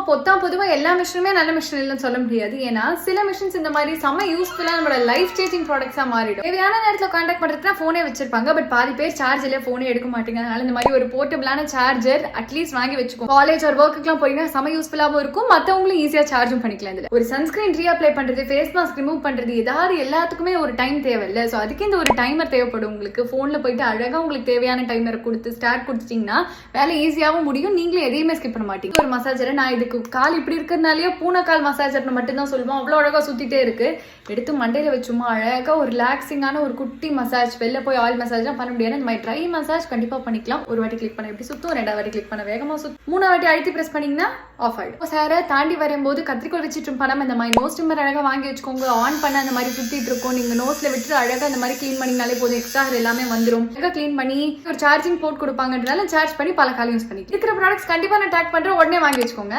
பொதுவாக எல்லா மிஷினுமே நல்ல மிஷின் இல்லைன்னு சொல்ல முடியாது. ஏன்னா சில மிஷின்ஸ் இந்த மாதிரி செம்ம யூஸ்ஃபுல்லாக நம்மளோட லைஃப் சேஞ்சிங் ப்ராடக்ட்ஸாக மாறிடும். தேவையான நேரத்தில் கான்டாக்ட் பண்ணுறதுனா ஃபோனே வச்சிருப்பாங்க, பட் பாதி பேர் சார்ஜில் ஃபோனே எடுக்க மாட்டேங்க. அதனால இந்த மாதிரி ஒரு போர்ட்டபிளான சார்ஜர் அட்லீஸ்ட் வாங்கி வச்சுக்கோ. காலேஜ் ஒரு ஒர்க்குக்குலாம் போறீங்கன்னா செம்ம யூஸ்ஃபுல்லாகவும் இருக்கும், மற்றவங்களும் ஈஸியாக சார்ஜும் பண்ணிக்கலாம். இதில் ஒரு சன்ஸ்கிரீன் ரீஅப்ளை பண்ணுறது, ஃபேஸ் மாஸ்க் ரிமூவ் பண்ணுறது, ஏதாவது எல்லாத்துக்குமே ஒரு டைம் தேவையில்லை. ஸோ அதுக்கு இந்த ஒரு டைமர் தேவைப்படும். உங்களுக்கு ஃபோனில் போயிட்டு அழகாக உங்களுக்கு தேவையான டைமரை கொடுத்து ஸ்டார்ட் கொடுத்துட்டிங்கன்னா வேலை ஈஸியாகவும் முடியும், நீங்களும் எதையுமே ஸ்கிப் பண்ண மாட்டீங்க. ஒரு மசாஜரை நான் இதுக்கு கால் இப்படி இருக்கிறதுனாலே பூனைக்கால் மசாஜர்னு மட்டும்தான் சொல்லுவோம். அவ்வளோ அழகாக சுற்றிட்டே இருக்கு. எடுத்து மண்டையில் வச்சுமா அழகாக ஒரு ரிலாக்ஸிங்கான ஒரு குட்டி மசாஜ். வெளில போய் ஆயில் மசாஜ்லாம் பண்ண முடியாது, இந்த மாதிரி ட்ரை மசாஜ் கண்டிப்பாக பண்ணிக்கலாம். ஒரு வாட்டி கிளிக் பண்ண எப்படி சுற்றும், ரெண்டாவது வாட்டி கிளிக் பண்ண வேகமாக சுற்றும், மூணாவது வாட்டி அழுத்தி ப்ரெஸ் பண்ணிங்கன்னா ஆஃப் ஆகிடும். சாரை தாண்டி வரும்போது கத்திரிக்கோள் வச்சுட்டு பணம் இந்த மாதிரி நோஸ் டிம்மர் அழகாக வாங்கி வச்சுக்கோங்க. ஆன் பண்ண அந்த மாதிரி சுற்றிட்டு இருக்கும், நீங்கள் நோஸில் விட்டு அழகாக இந்த மாதிரி க்ளீன் பண்ணிங்கனாலே போதும், எக்ஸ்ட்ரா எல்லாமே வந்துடும். அழகாக க்ளீன் பண்ணி ஒரு சார்ஜிங் போர்ட் கொடுப்பாங்கன்றதால சார்ஜ் பண்ணி பல காலம் யூஸ் பண்ணி இருக்கிற ப்ராடக்ட்ஸ் கண்டிப்பாக நான் டேக் பண்ணுறேன், உடனே வாங்கி வச்சுக்கோங்க.